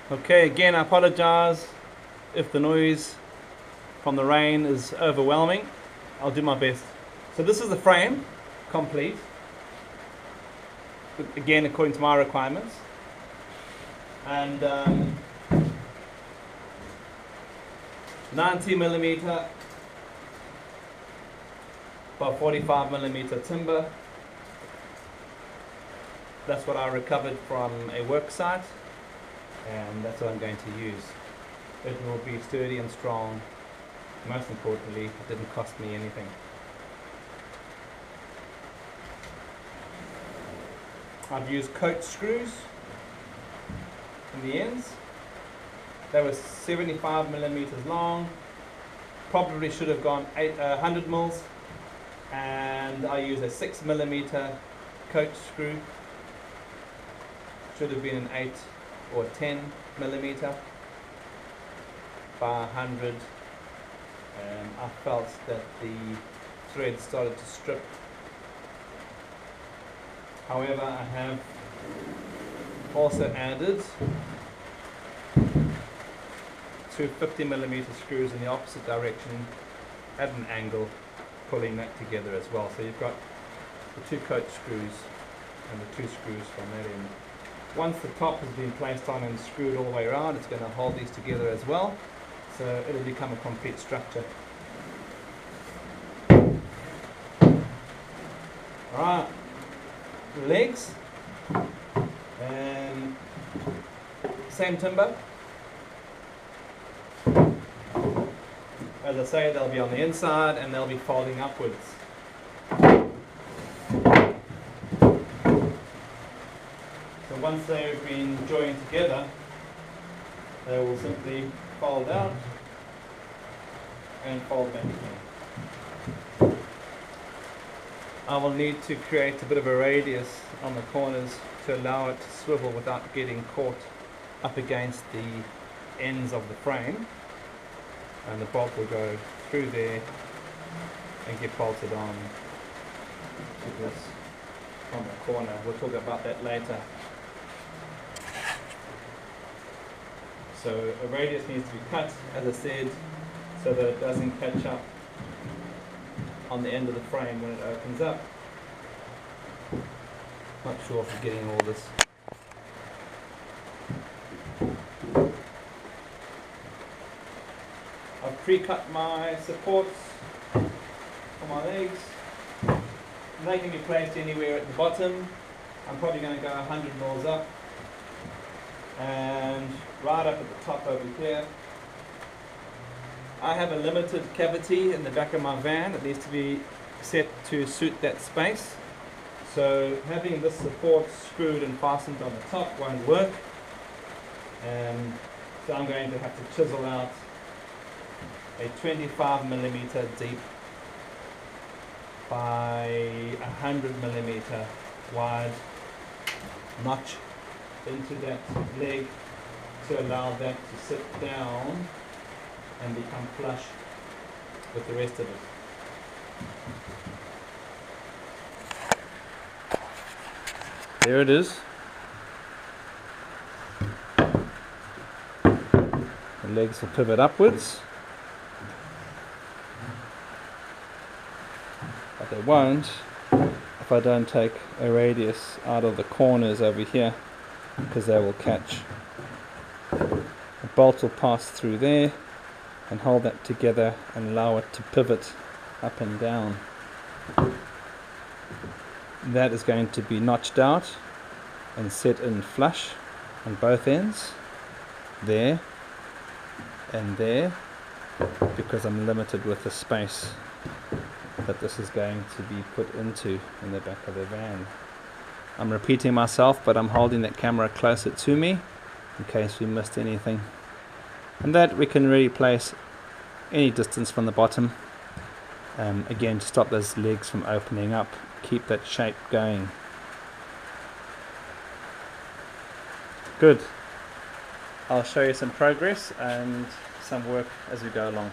Okay, again I apologize if the noise from the rain is overwhelming. I'll do my best. So this is the frame, complete. Again, according to my requirements. And 90mm by 45mm timber. That's what I recovered from a work site, and that's what I'm going to use. It will be sturdy and strong. Most importantly, it didn't cost me anything. I've used coach screws in the ends. They were 75mm long. Probably should have gone 100 mils, and I used a 6mm coach screw. Should have been an 8 or 10mm by 100. And I felt that the thread started to strip. However, I have also added two 50mm screws in the opposite direction at an angle, pulling that together as well. So you've got the two coach screws and the two screws from that end. Once the top has been placed on and screwed all the way around, it's going to hold these together as well. So it'll become a complete structure. Alright, legs, and same timber. As I say, they'll be on the inside and they'll be folding upwards. So once they've been joined together, they will simply fold out and fold back again. I will need to create a bit of a radius on the corners to allow it to swivel without getting caught up against the ends of the frame, and the bolt will go through there and get bolted on to this on the corner. We'll talk about that later. So a radius needs to be cut, as I said, so that it doesn't catch up on the end of the frame when it opens up. Not sure if you're getting all this. I've pre-cut my supports for my legs. They can be placed anywhere at the bottom. I'm probably going to go 100 mils up and right up at the top over here. I have a limited cavity in the back of my van. It needs to be set to suit that space. So having this support screwed and fastened on the top won't work. So I'm going to have to chisel out a 25mm deep by 100mm wide notch into that leg to allow that to sit down and become flush with the rest of it. There it is. The legs will pivot upwards, but they won't if I don't take a radius out of the corners over here, because they will catch. The bolt will pass through there and hold that together and allow it to pivot up and down. That is going to be notched out and set in flush on both ends, there and there, because I'm limited with the space that this is going to be put into in the back of the van. I'm repeating myself, but I'm holding that camera closer to me in case we missed anything. And that we can really place any distance from the bottom, again to stop those legs from opening up, keep that shape going. Good. I'll show you some progress and some work as we go along.